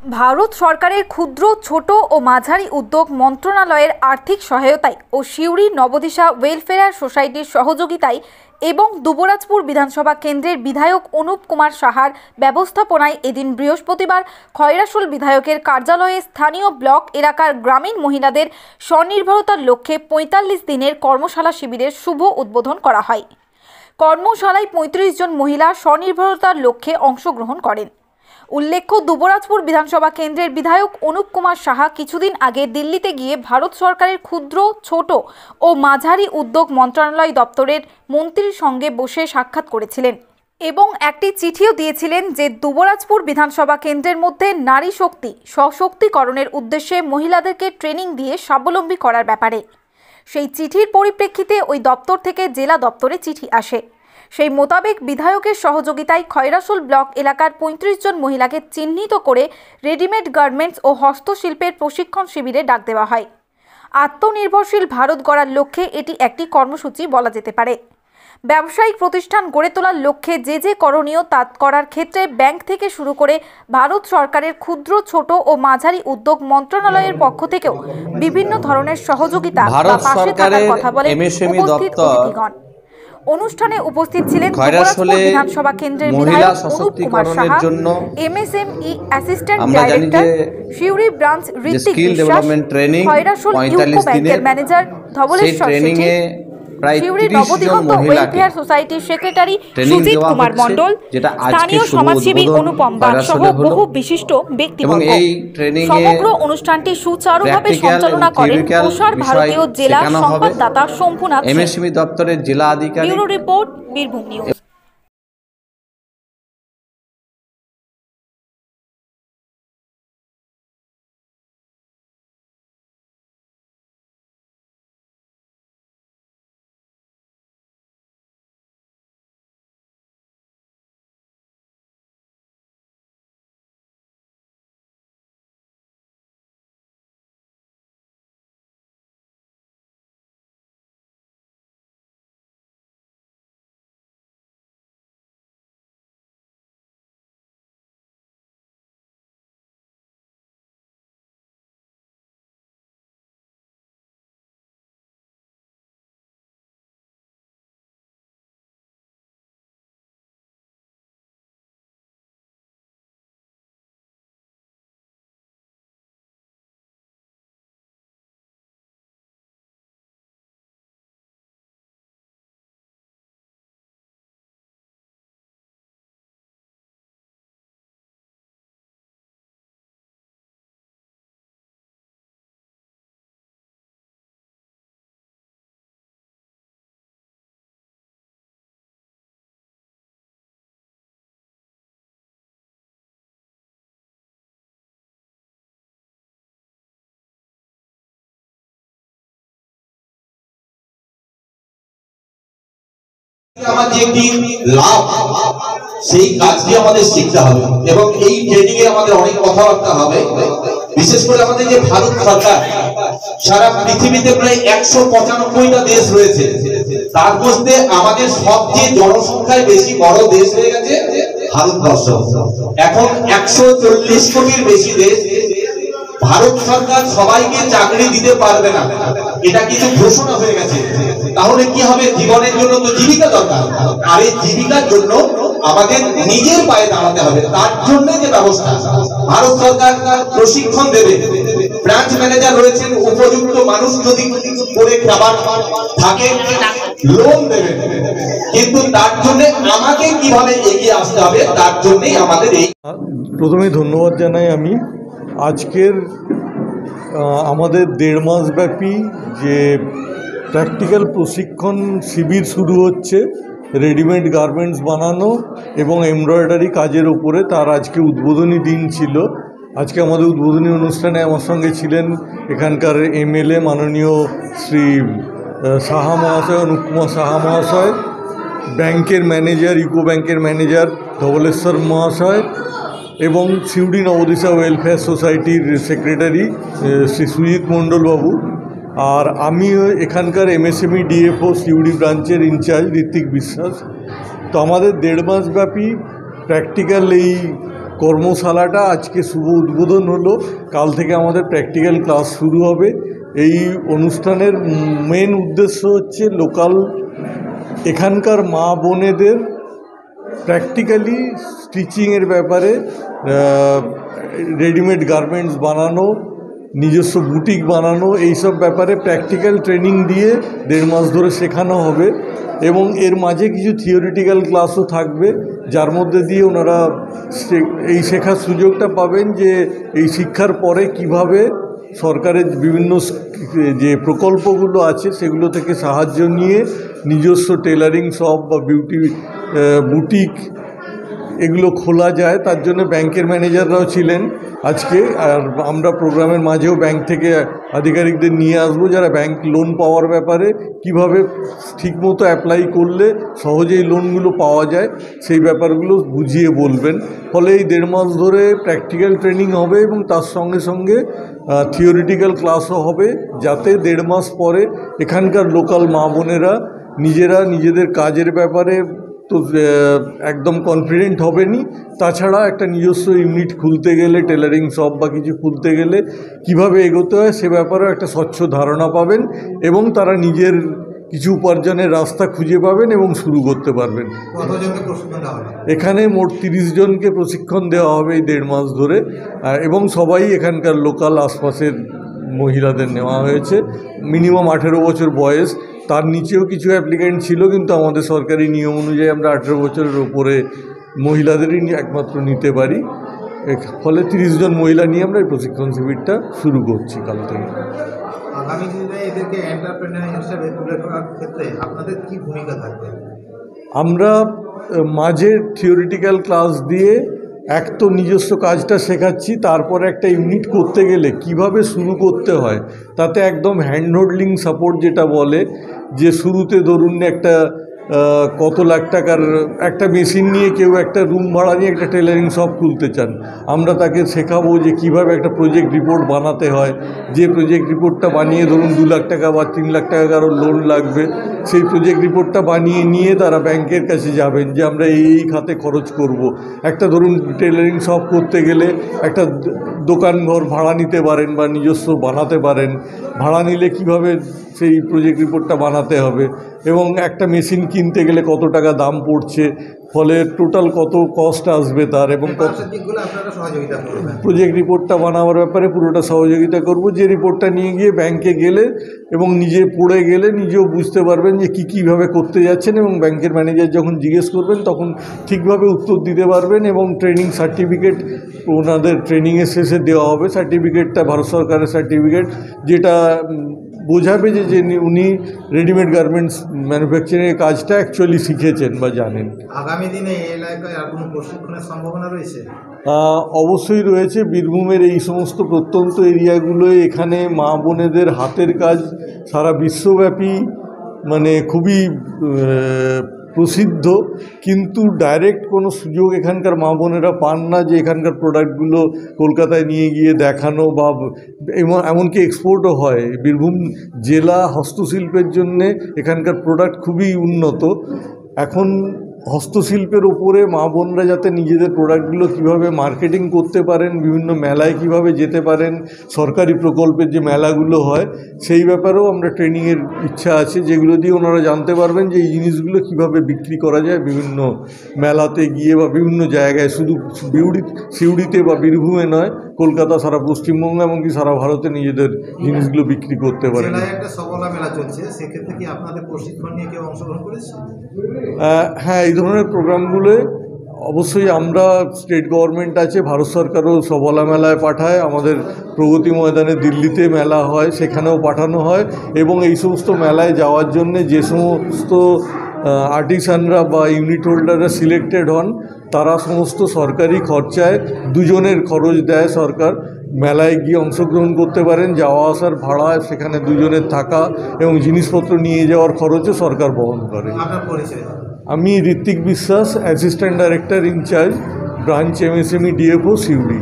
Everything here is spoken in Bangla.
ভারত সরকারের ক্ষুদ্র, ছোট ও মাঝারি উদ্যোগ মন্ত্রণালয়ের আর্থিক সহায়তায় ও সিউড়ি নবদিশা ওয়েলফেয়ার সোসাইটির সহযোগিতায় এবং দুবরাজপুর বিধানসভা কেন্দ্রের বিধায়ক অনুপ কুমার সাহার ব্যবস্থাপনায় এদিন বৃহস্পতিবার খয়রাশুল বিধায়কের কার্যালয়ে স্থানীয় ব্লক এলাকার গ্রামীণ মহিলাদের স্বনির্ভরতার লক্ষ্যে ৪৫ দিনের কর্মশালা শিবিরের শুভ উদ্বোধন করা হয়। কর্মশালায় ৩৫ জন মহিলা স্বনির্ভরতার লক্ষ্যে অংশগ্রহণ করেন। উল্লেখ্য, দুবরাজপুর বিধানসভা কেন্দ্রের বিধায়ক অনুপ কুমার সাহা কিছুদিন আগে দিল্লিতে গিয়ে ভারত সরকারের ক্ষুদ্র, ছোট ও মাঝারি উদ্যোগ মন্ত্রণালয় দপ্তরের মন্ত্রীর সঙ্গে বসে সাক্ষাৎ করেছিলেন এবং একটি চিঠিও দিয়েছিলেন যে দুবরাজপুর বিধানসভা কেন্দ্রের মধ্যে নারী শক্তি সশক্তিকরণের উদ্দেশ্যে মহিলাদেরকে ট্রেনিং দিয়ে স্বাবলম্বী করার ব্যাপারে। সেই চিঠির পরিপ্রেক্ষিতে ওই দপ্তর থেকে জেলা দপ্তরে চিঠি আসে। সেই মোতাবেক বিধায়কের সহযোগিতায় খয়রাশুল ব্লক এলাকার ৩৫ জন মহিলাকে চিহ্নিত করে রেডিমেড গার্মেন্টস ও হস্তশিল্পের প্রশিক্ষণ শিবিরে ডাক দেওয়া হয়। আত্মনির্ভরশীল ভারত গড়ার লক্ষ্যে এটি একটি কর্মসূচি বলা যেতে পারে। ব্যবসায়িক প্রতিষ্ঠান গড়ে তোলার লক্ষ্যে যে করণীয় তা করার ক্ষেত্রে ব্যাংক থেকে শুরু করে ভারত সরকারের ক্ষুদ্র, ছোট ও মাঝারি উদ্যোগ মন্ত্রণালয়ের পক্ষ থেকেও বিভিন্ন ধরনের সহযোগিতা বা পাশে থাকার কথা বলেন উপস্থিত অতিথিগণ। অনুষ্ঠানে উপস্থিত ছিলেন দুবরাজপুর বিধানসভা কেন্দ্রের বিধায়ক Anup Kumar Saha, MSME assistant director, Suri branch Ritwik Biswas, Khoyrasol UCO ব্যাংকের ম্যানেজার ধবলেশ্বর শেঠি, সিউড়ি নবদিগন্ত ওয়েলফেয়ার সোসাইটির সেক্রেটারি সুজিত কুমার মণ্ডল, স্থানীয় সমাজসেবী অনুপম বাগ সহ বহু বিশিষ্ট ব্যক্তিবর্গ। সমগ্র অনুষ্ঠানটি সুচারুভাবে সঞ্চালনা করেন প্রসার ভারতীয় জেলা সংবাদদাতা শম্ভুনাথ MSME দপ্তরের জেলা আধিকারিক। Bureau report, Birbhum news. আমাদের একটি লাভ সেই কাজটি আমাদের শিখতে হবে এবং এই ট্রেনিং এ আমাদের অনেক কথাবার্তা হবে। বিশেষ করে আমাদের যে ভারত সরকার সারা পৃথিবীতে প্রায় 195টা দেশ রয়েছে, তার মধ্যে আমাদের সবচেয়ে জনসংখ্যায় বেশি বড় দেশ হয়ে গেছে ভারতবর্ষ। এখন 140 কোটির বেশি দেশ। ভারত সরকার সবাইকে চাকরি দিতে পারবে না, এটা কিছু ঘোষণা হয়ে গেছে। তাহলে কি হবে? জীবনের জন্য তো জীবিকা দরকার, আর এই জীবিকার জন্য আমাদের নিজের পায়ে দাঁড়াতে হবে। তার জন্য যে ব্যবস্থা ভারত সরকার প্রশিক্ষণ দেবে, ব্রাঞ্চ ম্যানেজার রয়েছেন, উপযুক্ত মানুষ যদি করে খাবার থাকে লোন দেবে, কিন্তু তার জন্য আমাকে কিভাবে এগিয়ে আসতে হবে, তার জন্যই আমাদের এই। প্রথমে ধন্যবাদ জানাই আমি। আজকের আমাদের 1.5 মাস ব্যাপী যে প্র্যাকটিক্যাল প্রশিক্ষণ শিবির শুরু হচ্ছে রেডিমেড গার্মেন্টস বানানো এবং এমব্রয়ডারি কাজের ওপরে, তার আজকে উদ্বোধনী দিন ছিল। আজকে আমাদের উদ্বোধনী অনুষ্ঠানে আমার সঙ্গে ছিলেন এখানকার MLA মাননীয় শ্রী সাহা মহাশয়, অনুপ কুমার সাহা মহাশয়, ব্যাংকের ম্যানেজার, ইউকো ব্যাংকের ম্যানেজার ধবলেশ্বর মহাশয় এবং সিউড়ি নবদিশা ওয়েলফেয়ার সোসাইটির সেক্রেটারি শ্রী সুজিত মণ্ডলবাবু, আর আমি এখানকার MSME DFO সিউড়ি ব্রাঞ্চের ইনচার্জ ঋত্বিক বিশ্বাস। তো আমাদের 1.5 মাস ব্যাপী প্র্যাকটিক্যাল এই কর্মশালাটা আজকে শুভ উদ্বোধন হলো। কাল থেকে আমাদের প্র্যাকটিক্যাল ক্লাস শুরু হবে। এই অনুষ্ঠানের মেন উদ্দেশ্য হচ্ছে লোকাল এখানকার মা বোনেদের প্র্যাকটিক্যালি স্টিচিংয়ের ব্যাপারে, রেডিমেড গার্মেন্টস বানানো, নিজস্ব বুটিক বানানো, এইসব ব্যাপারে প্র্যাকটিক্যাল ট্রেনিং দিয়ে 1.5 মাস ধরে শেখানো হবে। এবং এর মাঝে কিছু থিওরিটিক্যাল ক্লাসও থাকবে, যার মধ্যে দিয়ে ওনারা এই শেখার সুযোগটা পাবেন যে এই শিক্ষার পরে কিভাবে সরকারের বিভিন্ন যে প্রকল্পগুলো আছে সেগুলো থেকে সাহায্য নিয়ে নিজস্ব টেলারিং শপ বা বুটিক এগুলো খোলা যায়। তার জন্য ব্যাংকের ম্যানেজাররাও ছিলেন আজকে। আর আমরা প্রোগ্রামের মাঝেও ব্যাংক থেকে আধিকারিকদের নিয়ে আসবো, যারা ব্যাংক লোন পাওয়ার ব্যাপারে কিভাবে ঠিকমতো অ্যাপ্লাই করলে সহজেই লোনগুলো পাওয়া যায় সেই ব্যাপারগুলো বুঝিয়ে বলবেন। ফলে এই 1.5 মাস ধরে প্র্যাকটিক্যাল ট্রেনিং হবে এবং তার সঙ্গে সঙ্গে থিওরিটিক্যাল ক্লাসও হবে, যাতে 1.5 মাস পরে এখানকার লোকাল মা বোনেরা নিজেরা নিজেদের কাজের ব্যাপারে তো একদম কনফিডেন্ট হবেনি। তাছাড়া একটা নিজস্ব ইউনিট খুলতে গেলে, টেলারিং শপ বা কিছু খুলতে গেলে কিভাবে এগোতে হয় সে ব্যাপারেও একটা স্বচ্ছ ধারণা পাবেন এবং তারা নিজের কিছু উপার্জনের রাস্তা খুঁজে পাবেন এবং শুরু করতে পারবেন। এখানে মোট 30 জনকে প্রশিক্ষণ দেওয়া হবে এই 1.5 মাস ধরে, এবং সবাই এখানকার লোকাল আশপাশের মহিলাদের নেওয়া হয়েছে। মিনিমাম 18 বছর বয়স, তার নিচেও কিছু অ্যাপ্লিক্যান্ট ছিল, কিন্তু আমাদের সরকারি নিয়ম অনুযায়ী আমরা 18 বছরের ওপরে মহিলাদেরই একমাত্র নিতে পারি। ফলে 30 জন মহিলা নিয়ে আমরা এই প্রশিক্ষণ শিবিরটা শুরু করছি কাল থেকে। আগামী দিনে এদেরকে এন্টারপ্রেনার হিসেবে তুলে ধরার ক্ষেত্রে আপনাদের কি ভূমিকা থাকবে? আমরা মাঝে থিওরিটিক্যাল ক্লাস দিয়ে এক তো নিজস্ব কাজটা শেখাচ্ছি, তারপরে একটা ইউনিট করতে গেলে কিভাবে শুরু করতে হয় তাতে একদম হ্যান্ড হোল্ডিং সাপোর্ট যেটা বলে, যে শুরুতে ধরুন একটা কত লাখ টাকার একটা মেশিন নিয়ে কেউ একটা রুম ভাড়া নিয়ে একটা টেলারিং শপ খুলতে চান, আমরা তাকে শেখাবো যে কিভাবে একটা প্রজেক্ট রিপোর্ট বানাতে হয়। যে প্রজেক্ট রিপোর্টটা বানিয়ে ধরুন 2 লাখ টাকা বা 3 লাখ টাকা কারো লোন লাগবে, সেই প্রজেক্ট রিপোর্টটা বানিয়ে নিয়ে তারা ব্যাংকের কাছে যাবেন যে আমরা এই খাতে খরচ করব। একটা ধরুন টেলারিং শপ করতে গেলে একটা দোকান ঘর ভাড়া নিতে পারেন বা নিজস্ব বানাতে পারেন, ভাড়া নিলে কিভাবে সেই প্রজেক্ট রিপোর্টটা বানাতে হবে, এবং একটা মেশিন কিনতে গেলে কত টাকা দাম পড়ছে, ফলে টোটাল কত কস্ট আসবে তার, এবং কত প্রজেক্ট রিপোর্টটা বানাবার ব্যাপারে পুরোটা সহযোগিতা করব। যে রিপোর্টটা নিয়ে গিয়ে ব্যাংকে গেলে এবং নিজে পড়ে গেলে নিজেও বুঝতে পারবেন যে কীভাবে করতে যাচ্ছেন, এবং ব্যাংকের ম্যানেজার যখন জিজ্ঞেস করবেন তখন ঠিকভাবে উত্তর দিতে পারবেন। এবং ট্রেনিং সার্টিফিকেট ওনাদের ট্রেনিংয়ের শেষে দেওয়া হবে। সার্টিফিকেটটা ভারত সরকারের সার্টিফিকেট, যেটা বোঝাবে যে উনি রেডিমেড গার্মেন্টস ম্যানুফ্যাকচারিংয়ের কাজটা অ্যাকচুয়ালি শিখেছেন বা জানেন। আগামী দিনে এই এলাকায় আর কোনো প্রশিক্ষণের সম্ভাবনা রয়েছে? অবশ্যই রয়েছে। বীরভূমের এই সমস্ত প্রত্যন্ত এরিয়াগুলোয় এখানে মা বোনেদের হাতের কাজ সারা বিশ্বব্যাপী মানে খুবই প্রসিদ্ধ, কিন্তু ডাইরেক্ট কোনো সুযোগ এখানকার মা বোনেরা পান না যে এখানকার প্রোডাক্টগুলো কলকাতায় নিয়ে গিয়ে দেখানো, বা এমনকি এক্সপোর্টও হয়। বীরভূম জেলা হস্তশিল্পের জন্যে এখানকার প্রোডাক্ট খুবই উন্নত। এখন হস্তশিল্পের ওপরে মা বোনরা যাতে নিজেদের প্রোডাক্টগুলো কীভাবে মার্কেটিং করতে পারেন, বিভিন্ন মেলায় কিভাবে যেতে পারেন, সরকারি প্রকল্পের যে মেলাগুলো হয় সেই ব্যাপারেও আমরা ট্রেনিংয়ের ইচ্ছা আছে, যেগুলো দিয়ে ওনারা জানতে পারবেন যে এই জিনিসগুলো কীভাবে বিক্রি করা যায় বিভিন্ন মেলাতে গিয়ে বা বিভিন্ন জায়গায়, শুধু সিউড়িতে বা বীরভূমে নয়, কলকাতা, সারা পশ্চিমবঙ্গ এমনকি সারা ভারতে নিজেদের জিনিসগুলো বিক্রি করতে পারেন। একটা সফলা মেলা চলছে, সেক্ষেত্রে কি আপনাদের প্রশিক্ষণ নিয়ে কেউ অংশগ্রহণ করেছে? হ্যাঁ, এই ধরনের প্রোগ্রামগুলোয় অবশ্যই আমরা স্টেট গভর্নমেন্ট আছে, ভারত সরকারও সবলা মেলায় পাঠায়, আমাদের প্রগতি ময়দানে দিল্লিতে মেলা হয় সেখানেও পাঠানো হয়। এবং এই সমস্ত মেলায় যাওয়ার জন্য যে সমস্ত আর্টিসানরা বা ইউনিট হোল্ডাররা সিলেক্টেড হন তারা সমস্ত সরকারি খরচায় 2 জনের খরচ দেয় সরকার। মেলায় গিয়ে অংশগ্রহণ করতে পারেন, যাওয়া আসার ভাড়া, সেখানে 2 জনের থাকা এবং জিনিসপত্র নিয়ে যাওয়ার খরচও সরকার বহন করে। আমি Ritwik Biswas, assistant director in-charge, branch MSME DFO Suri.